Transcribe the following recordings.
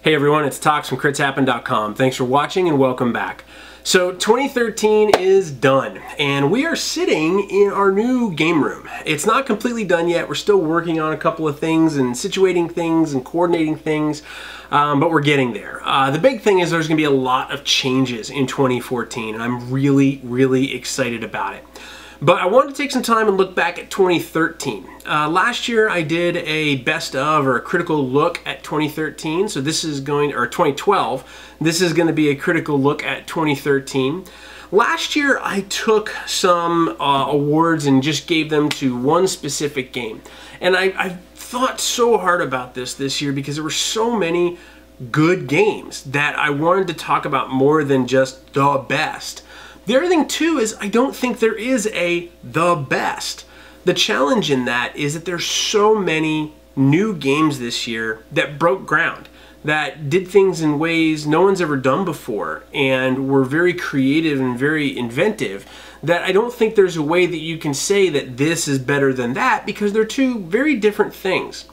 Hey everyone, it's Tox from critshappen.com. Thanks for watching and welcome back. So 2013 is done and we are sitting in our new game room. It's not completely done yet. We're still working on a couple of things and situating things and coordinating things, but we're getting there. The big thing is there's going to be a lot of changes in 2014 and I'm really excited about it. But I wanted to take some time and look back at 2013. Last year I did a best of or a critical look at 2013. So this is going, or 2012, this is going to be a critical look at 2013. Last year I took some awards and just gave them to one specific game. And I thought so hard about this year because there were so many good games that I wanted to talk about more than just the best. The other thing too is I don't think there is the best. The challenge in that is that there's so many new games this year that broke ground, that did things in ways no one's ever done before and were very creative and very inventive, that I don't think there's a way that you can say that this is better than that because they're two very different things.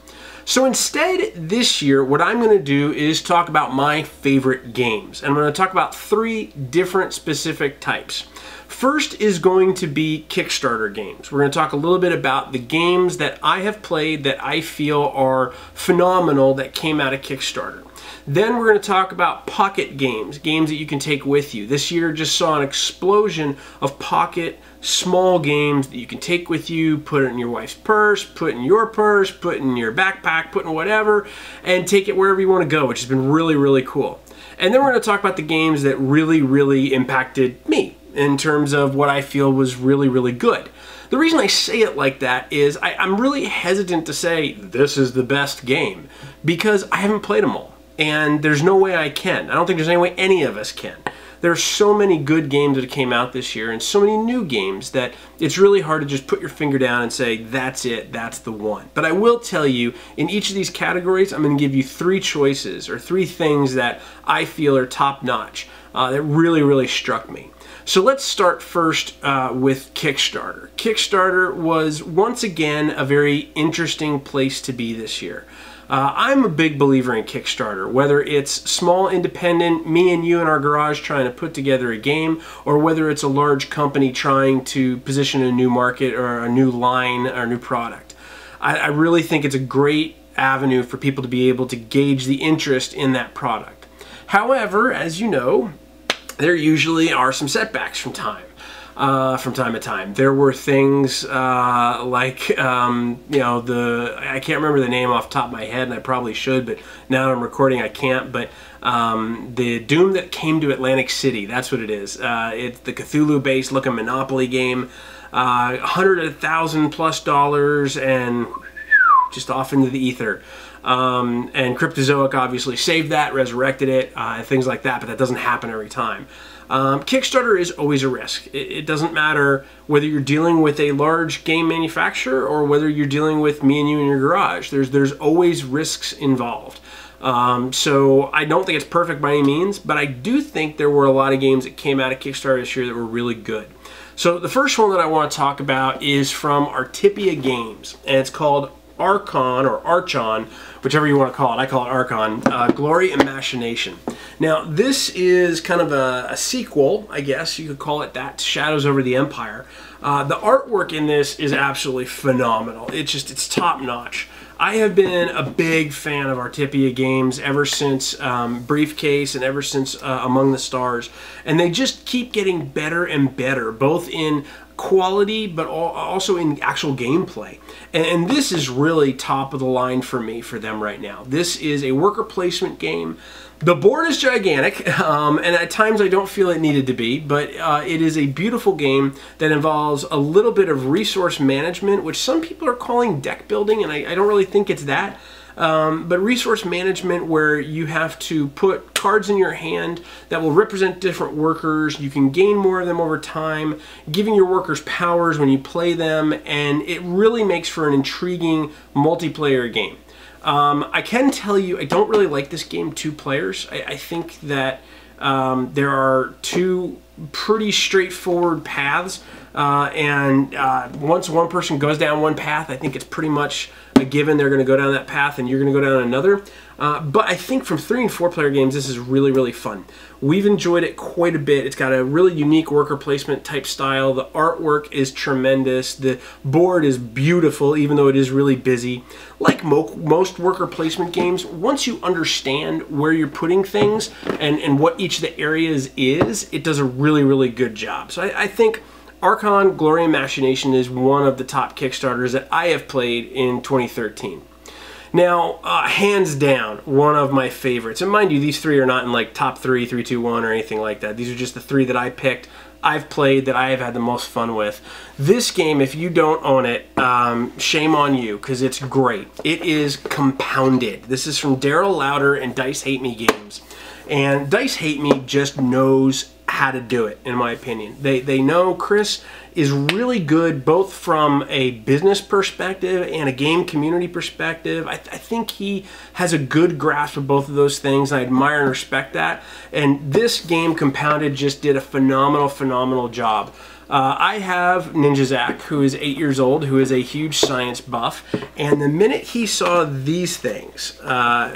So instead, this year, what I'm going to do is talk about my favorite games. And I'm going to talk about three different specific types. First is going to be Kickstarter games. We're going to talk a little bit about the games that I have played that I feel are phenomenal that came out of Kickstarter. Then we're going to talk about pocket games, games that you can take with you. This year just saw an explosion of pocket small games that you can take with you, put it in your wife's purse, put in your purse, put in your backpack, put in whatever, and take it wherever you want to go, which has been really cool. And then we're going to talk about the games that really impacted me in terms of what I feel was really good. The reason I say it like that is I'm really hesitant to say this is the best game because I haven't played them all. And there's no way I can. I don't think there's any way any of us can. There are so many good games that came out this year and so many new games that it's really hard to just put your finger down and say, that's it, that's the one. But I will tell you, in each of these categories, I'm going to give you three choices or three things that I feel are top-notch that really struck me. So let's start first with Kickstarter. Kickstarter was once again a very interesting place to be this year. I'm a big believer in Kickstarter, whether it's small independent, me and you in our garage trying to put together a game, or whether it's a large company trying to position a new market or a new line or a new product. I really think it's a great avenue for people to be able to gauge the interest in that product. However, as you know, there usually are some setbacks from time to time. There were things like, you know, I can't remember the name off the top of my head, and I probably should, but now that I'm recording I can't, but the Doom that came to Atlantic City, that's what it is. It's the Cthulhu-based looking Monopoly game, $100,000+ and just off into the ether. And Cryptozoic obviously saved that, resurrected it, and things like that, but that doesn't happen every time. Kickstarter is always a risk. It doesn't matter whether you're dealing with a large game manufacturer or whether you're dealing with me and you in your garage. There's always risks involved. So I don't think it's perfect by any means, but I do think there were a lot of games that came out of Kickstarter this year that were really good. So the first one that I want to talk about is from Artipia Games, and it's called Archon, or Archon, whichever you want to call it. I call it Archon, Gloria and Machination. Now, this is kind of a sequel, I guess you could call it that, to Shadows Over the Empire. The artwork in this is absolutely phenomenal. It's top-notch. I have been a big fan of Artipia Games ever since Briefcase and ever since Among the Stars, and they just keep getting better and better, both in quality but also in actual gameplay. And this is really top of the line for me, for them right now. This is a worker placement game. The board is gigantic, and at times I don't feel it needed to be, but it is a beautiful game that involves a little bit of resource management, which some people are calling deck building, and I don't really think it's that. But resource management where you have to put cards in your hand that will represent different workers. You can gain more of them over time, giving your workers powers when you play them, and it really makes for an intriguing multiplayer game. I can tell you I don't really like this game 2 players. I think that there are two pretty straightforward paths, and once one person goes down one path, I think it's pretty much a given they're going to go down that path and you're going to go down another. But I think from 3 and 4 player games, this is really, really fun. We've enjoyed it quite a bit. It's got a really unique worker placement type style. The artwork is tremendous. The board is beautiful, even though it is really busy. Like most worker placement games, once you understand where you're putting things and what each of the areas is, it does a really, really good job. So I think Archon, Gloria, Machination is one of the top Kickstarters that I have played in 2013. Now, hands down, one of my favorites. And mind you, these 3 are not in like top 3, 3, 2, 1 or anything like that. These are just the 3 that I picked, I've played, that I have had the most fun with. This game, if you don't own it, shame on you, because it's great. It is Compounded. This is from Daryl Lauder and Dice Hate Me Games. And Dice Hate Me just knows how to do it, in my opinion. They know Chris is really good both from a business perspective and a game community perspective. I think he has a good grasp of both of those things. I admire and respect that. And this game, Compounded, just did a phenomenal, phenomenal job. I have Ninja Zach, who is 8 years old, who is a huge science buff, and the minute he saw these things,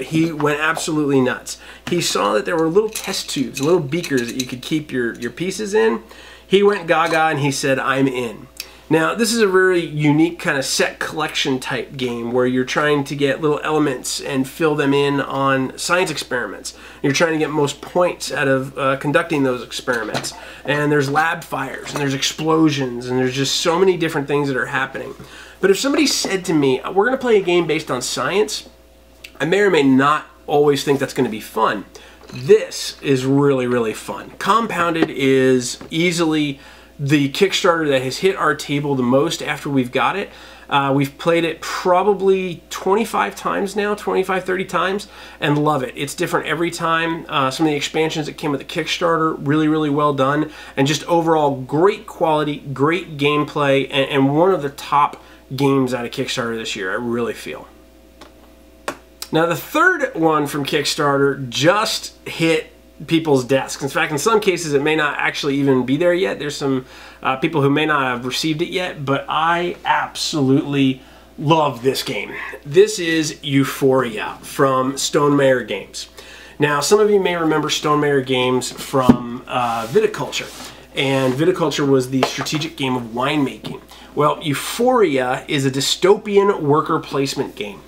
he went absolutely nuts. He saw that there were little test tubes, little beakers that you could keep your pieces in. He went gaga and he said, I'm in. Now, this is a very unique kind of set collection type game where you're trying to get little elements and fill them in on science experiments. You're trying to get most points out of conducting those experiments. And there's lab fires, and there's explosions, and there's just so many different things that are happening. But if somebody said to me, we're going to play a game based on science, I may or may not always think that's going to be fun. This is really, really fun. Compounded is easily the Kickstarter that has hit our table the most after we've got it. We've played it probably 25 times now, 25, 30 times, and love it. It's different every time. Some of the expansions that came with the Kickstarter, really, really well done, and just overall great quality, great gameplay, and one of the top games out of Kickstarter this year, I really feel. Now, the third one from Kickstarter just hit people's desks. In fact, in some cases, it may not actually even be there yet. There's some people who may not have received it yet, but I absolutely love this game. This is Euphoria from Stonemaier Games. Now, some of you may remember Stonemaier Games from Viticulture, and Viticulture was the strategic game of winemaking. Well, Euphoria is a dystopian worker placement game.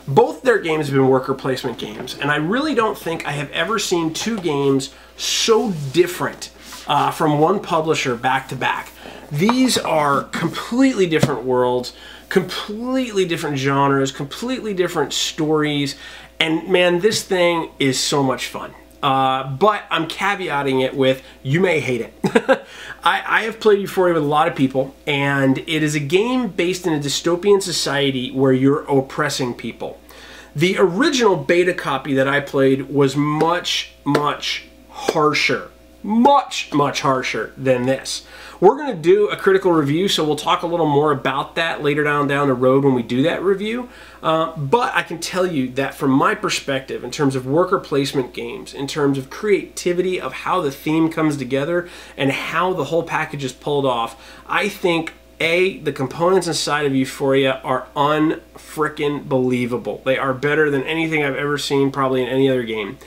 Both their games have been worker placement games, and I really don't think I have ever seen 2 games so different from one publisher back to back. These are completely different worlds, completely different genres, completely different stories, and man, this thing is so much fun. But I'm caveating it with, you may hate it. I have played Euphoria with a lot of people, and it is a game based in a dystopian society where you're oppressing people. The original beta copy that I played was much, much harsher. Much, much harsher than this. We're going to do a critical review, so we'll talk a little more about that later down the road when we do that review. But I can tell you that from my perspective, in terms of worker placement games, in terms of creativity of how the theme comes together and how the whole package is pulled off, I think the components inside of Euphoria are unfrickin' believable. They are better than anything I've ever seen probably in any other game.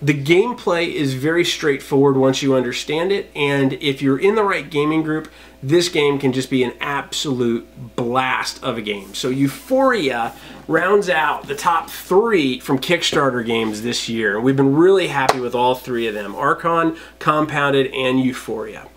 The gameplay is very straightforward once you understand it, and if you're in the right gaming group, this game can just be an absolute blast of a game. So Euphoria rounds out the top 3 from Kickstarter games this year. We've been really happy with all 3 of them: Archon, Compounded, and Euphoria.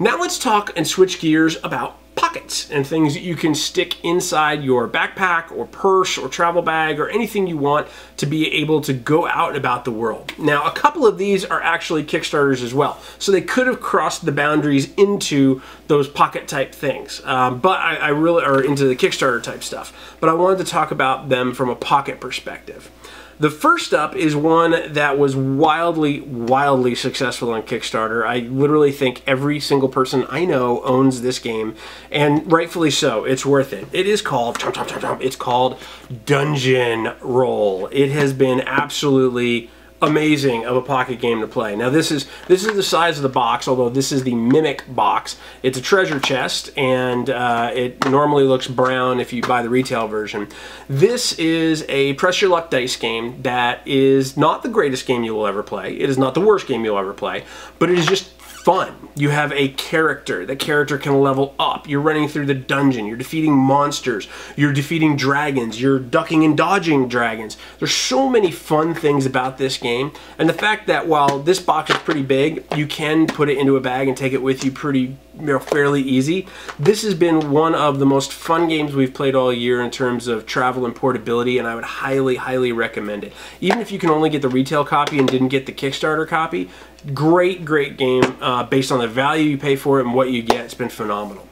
Now let's talk and switch gears about pockets and things that you can stick inside your backpack or purse or travel bag or anything you want to be able to go out about the world. Now, a couple of these are actually Kickstarters as well, so they could have crossed the boundaries into those pocket type things, but I really are into the Kickstarter type stuff. But I wanted to talk about them from a pocket perspective. The first up is one that was wildly, wildly successful on Kickstarter. I literally think every single person I know owns this game, and rightfully so. It's worth it. It is called, it's called Dungeon Roll. It has been absolutely amazing of a pocket game to play. Now this is the size of the box, although this is the Mimic box. It's a treasure chest, and it normally looks brown if you buy the retail version. This is a press your luck dice game that is not the greatest game you will ever play. It is not the worst game you'll ever play, but it is just fun. You have a character. The character can level up. You're running through the dungeon. You're defeating monsters. You're defeating dragons. You're ducking and dodging dragons. There's so many fun things about this game. And the fact that while this box is pretty big, you can put it into a bag and take it with you pretty, fairly easy. This has been one of the most fun games we've played all year in terms of travel and portability, and I would highly, highly recommend it. Even if you can only get the retail copy and didn't get the Kickstarter copy, great, great game based on the value you pay for it and what you get. It's been phenomenal.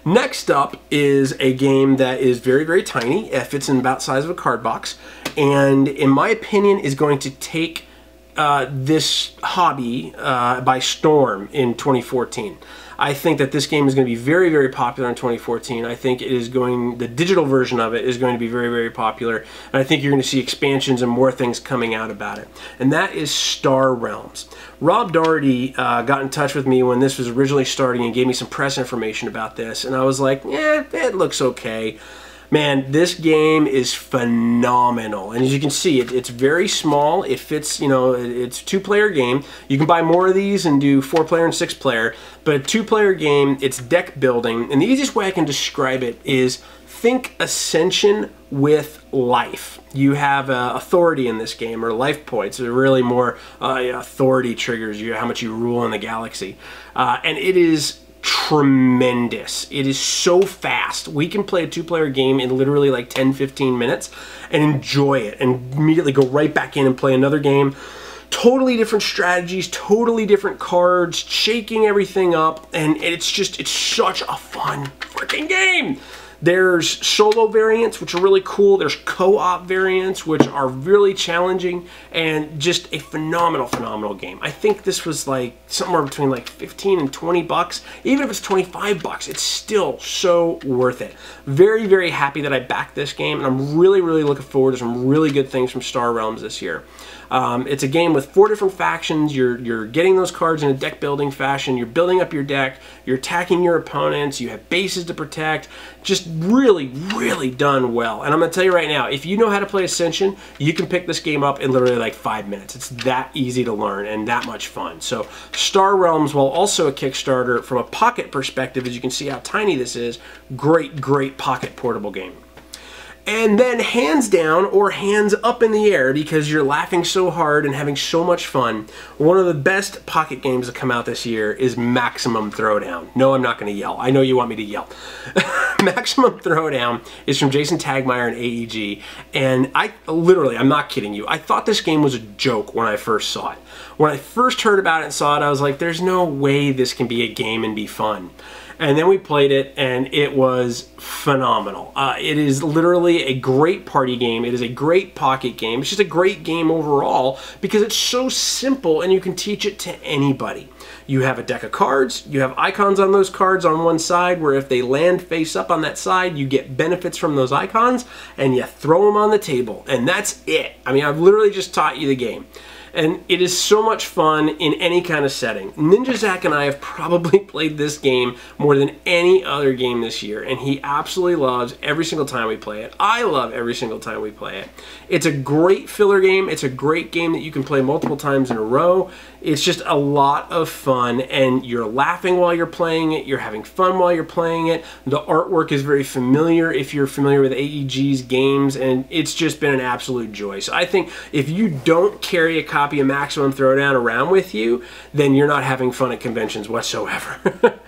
Next up is a game that is very, very tiny. It fits in about the size of a card box, and in my opinion is going to take this hobby by storm in 2014. I think that this game is going to be very, very popular in 2014. I think the digital version of it is going to be very, very popular, and I think you're going to see expansions and more things coming out about it. And that is Star Realms. Rob Doherty got in touch with me when this was originally starting and gave me some press information about this, and I was like, yeah, it looks okay. Man, this game is phenomenal, and as you can see, it's very small. It fits, it's a two-player game. You can buy more of these and do 4-player and 6-player, but a two-player game, it's deck building, and the easiest way I can describe it is think Ascension with life. You have authority in this game, or life points. They're really more authority triggers you how much you rule in the galaxy, and it is tremendous. It is so fast. We can play a two-player game in literally like 10-15 minutes and enjoy it and immediately go right back in and play another game. Totally different strategies, totally different cards, shaking everything up, and it's such a fun freaking game. There's solo variants, which are really cool. There's co-op variants, which are really challenging, and just a phenomenal, phenomenal game. I think this was like somewhere between like 15 and 20 bucks. Even if it's 25 bucks, it's still so worth it. Very, very happy that I backed this game, and I'm really, really looking forward to some really good things from Star Realms this year. It's a game with 4 different factions. You're getting those cards in a deck building fashion. You're building up your deck. You're attacking your opponents. You have bases to protect. Just really, really done well. And I'm going to tell you right now, if you know how to play Ascension, you can pick this game up in literally like 5 minutes. It's that easy to learn and that much fun. So Star Realms, while also a Kickstarter, from a pocket perspective, as you can see how tiny this is, great, great pocket portable game. And then hands down, or hands up in the air, because you're laughing so hard and having so much fun, one of the best pocket games that come out this year is Maximum Throwdown. No, I'm not going to yell. I know you want me to yell. Maximum Throwdown is from Jason Tagmeyer and AEG, and I'm not kidding you, I thought this game was a joke when I first saw it. When I first heard about it and saw it, I was like, there's no way this can be a game and be fun. And then we played it, and it was phenomenal. It is literally a great party game. It is a great pocket game. It's just a great game overall because it's so simple and you can teach it to anybody. You have a deck of cards. You have icons on those cards on one side where if they land face up on that side, you get benefits from those icons, and you throw them on the table. And that's it. I mean, I've literally just taught you the game. And it is so much fun in any kind of setting. Ninja Zach and I have probably played this game more than any other game this year, and he absolutely loves every single time we play it. I love every single time we play it. It's a great filler game. It's a great game that you can play multiple times in a row. It's just a lot of fun, and you're laughing while you're playing it. You're having fun while you're playing it. The artwork is very familiar if you're familiar with AEG's games, and it's just been an absolute joy. So I think if you don't carry a copy of Maximum Throwdown around with you, then you're not having fun at conventions whatsoever.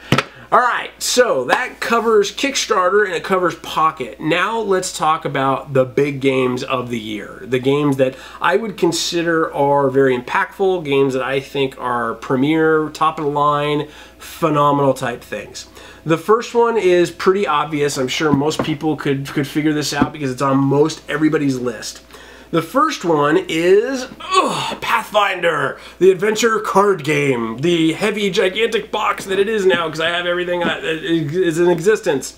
Alright, so that covers Kickstarter and it covers Pocket. Now let's talk about the big games of the year. The games that I would consider are very impactful, games that I think are premier, top of the line, phenomenal type things. The first one is pretty obvious. I'm sure most people could figure this out because it's on most everybody's list. The first one is Pathfinder, the adventure card game, the heavy, gigantic box that it is now because I have everything that is in existence.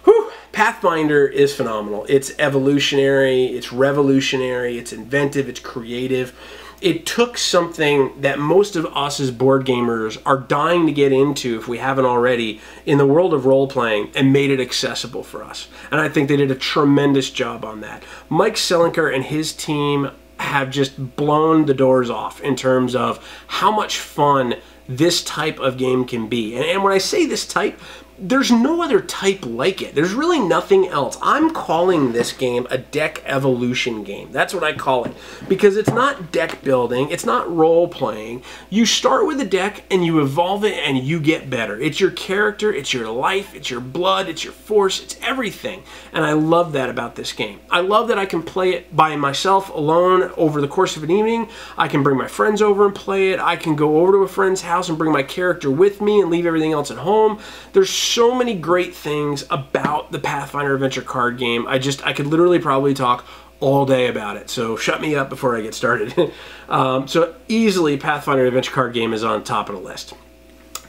Whew, Pathfinder is phenomenal. It's evolutionary, it's revolutionary, it's inventive, it's creative. It took something that most of us as board gamers are dying to get into, if we haven't already, in the world of role-playing, and made it accessible for us. And I think they did a tremendous job on that. Mike Selinker and his team have just blown the doors off in terms of how much fun this type of game can be. And when I say this type, there's no other type like it. There's really nothing else. I'm calling this game a deck evolution game. That's what I call it. Because it's not deck building, it's not role playing. You start with a deck and you evolve it and you get better. It's your character, it's your life, it's your blood, it's your force, it's everything. And I love that about this game. I love that I can play it by myself, alone, over the course of an evening. I can bring my friends over and play it. I can go over to a friend's house and bring my character with me and leave everything else at home. There's so many great things about the Pathfinder Adventure card game. I could literally probably talk all day about it, so shut me up before I get started. So easily Pathfinder Adventure card game is on top of the list.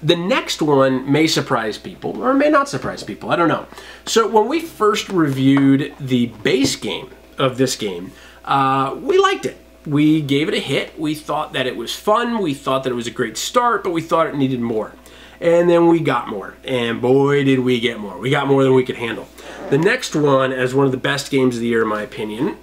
The next one may surprise people, or may not surprise people, I don't know. So when we first reviewed the base game of this game, we liked it. We gave it a hit. We thought that it was fun. We thought that it was a great start, but we thought it needed more. And then we got more, and boy did we get more. We got more than we could handle. The next one, as one of the best games of the year in my opinion,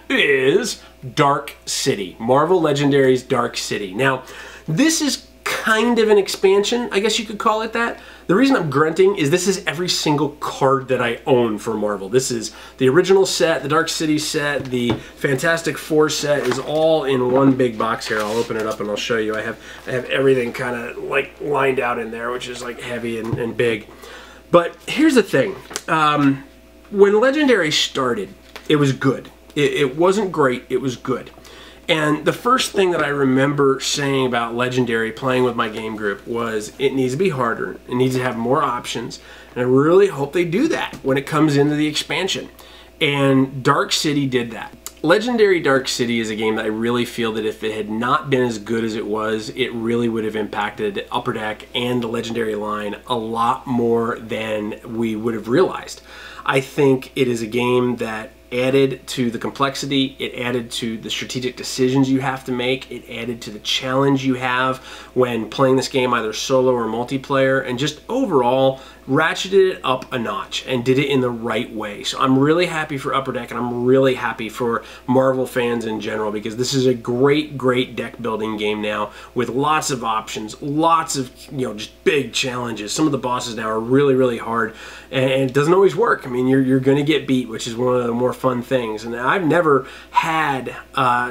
is Dark City. Marvel Legendary's Dark City. Now, this is kind of an expansion, I guess you could call it that. The reason I'm grunting is this is every single card that I own for Marvel. This is the original set, the Dark City set, the Fantastic Four set is all in one big box here. I'll open it up and I'll show you. I have everything kind of like lined out in there, which is like heavy and big. But here's the thing. When Legendary started, it was good. It wasn't great, it was good. And the first thing that I remember saying about Legendary playing with my game group was it needs to be harder, it needs to have more options, and I really hope they do that when it comes into the expansion. And Dark City did that. Legendary Dark City is a game that I really feel that if it had not been as good as it was, it really would have impacted Upper Deck and the Legendary line a lot more than we would have realized. I think it is a game that added to the complexity, it added to the strategic decisions you have to make, it added to the challenge you have when playing this game either solo or multiplayer, and just overall ratcheted it up a notch and did it in the right way. So I'm really happy for Upper Deck, and I'm really happy for Marvel fans in general, because this is a great deck building game now with lots of options, lots of, just big challenges. Some of the bosses now are really hard, and it doesn't always work. I mean, you're going to get beat, which is one of the more fun things. And I've never had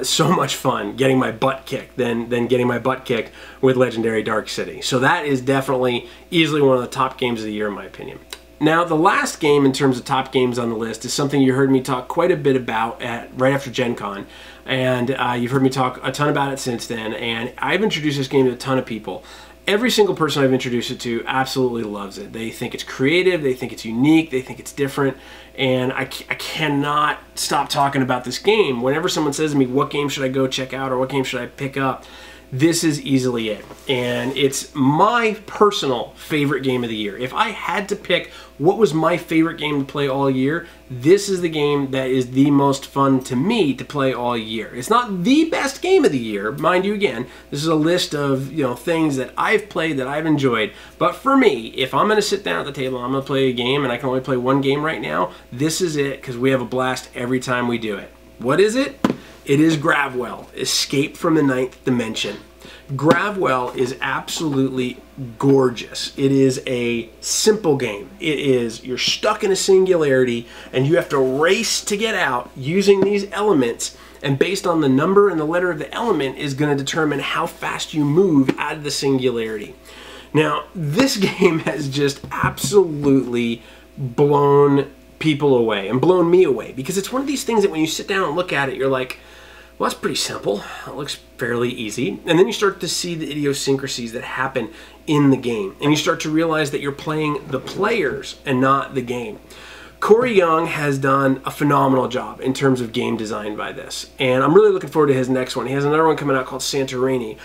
so much fun getting my butt kicked than getting my butt kicked with Legendary Dark City. So that is definitely easily one of the top games of the year in my opinion. Now, the last game in terms of top games on the list is something you heard me talk quite a bit about right after Gen Con, and you've heard me talk a ton about it since then, and I've introduced this game to a ton of people. Every single person I've introduced it to absolutely loves it. They think it's creative, they think it's unique, they think it's different, and I cannot stop talking about this game. Whenever someone says to me, what game should I go check out or what game should I pick up, this is easily it. And it's my personal favorite game of the year. If I had to pick what was my favorite game to play all year, this is the game that is the most fun to me to play all year. It's not the best game of the year, mind you again. This is a list of things that I've played that I've enjoyed. But for me, if I'm going to sit down at the table and I'm going to play a game and I can only play one game right now, this is it, because we have a blast every time we do it. What is it? It is Grabwell, Escape from the Ninth Dimension. Grabwell is absolutely gorgeous. It is a simple game. It is, you're stuck in a singularity and you have to race to get out using these elements, and based on the number and the letter of the element is going to determine how fast you move out of the singularity. Now, this game has just absolutely blown people away and blown me away, because it's one of these things that when you sit down and look at it, you're like, well, that's pretty simple. It looks fairly easy. And then you start to see the idiosyncrasies that happen in the game. And you start to realize that you're playing the players and not the game. Corey Young has done a phenomenal job in terms of game design by this. And I'm really looking forward to his next one. He has another one coming out called Santorini,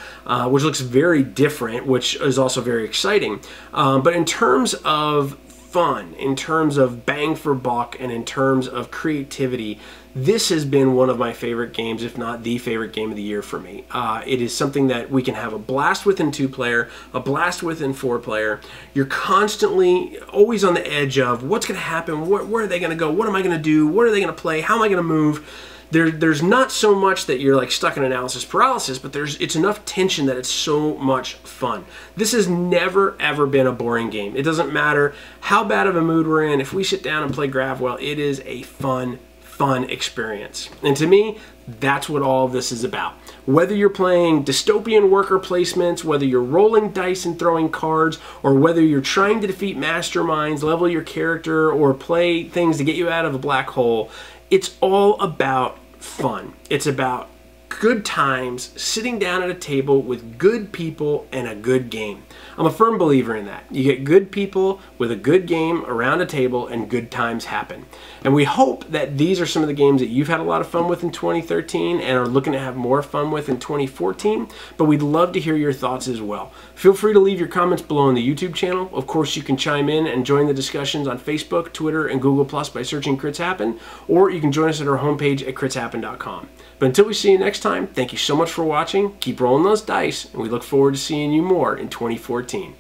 which looks very different, which is also very exciting. But in terms of fun, in terms of bang for buck, and in terms of creativity, this has been one of my favorite games, if not the favorite game of the year for me. It is something that we can have a blast with in 2-player, a blast with in 4-player. You're constantly always on the edge of what's going to happen, where are they going to go, what am I going to do, what are they going to play, how am I going to move. There's not so much that you're like stuck in analysis paralysis, but it's enough tension that it's so much fun. This has never ever been a boring game. It doesn't matter how bad of a mood we're in. If we sit down and play Grabwell, it is a fun experience. And to me, that's what all of this is about. Whether you're playing dystopian worker placements, whether you're rolling dice and throwing cards, or whether you're trying to defeat masterminds, level your character, or play things to get you out of a black hole, it's all about fun. It's about good times, sitting down at a table with good people and a good game. I'm a firm believer in that. You get good people with a good game around a table and good times happen. And we hope that these are some of the games that you've had a lot of fun with in 2013 and are looking to have more fun with in 2014, but we'd love to hear your thoughts as well. Feel free to leave your comments below on the YouTube channel. Of course, you can chime in and join the discussions on Facebook, Twitter, and Google Plus by searching Crits Happen, or you can join us at our homepage at critshappen.com. But until we see you next time, thank you so much for watching. Keep rolling those dice, and we look forward to seeing you more in 2014.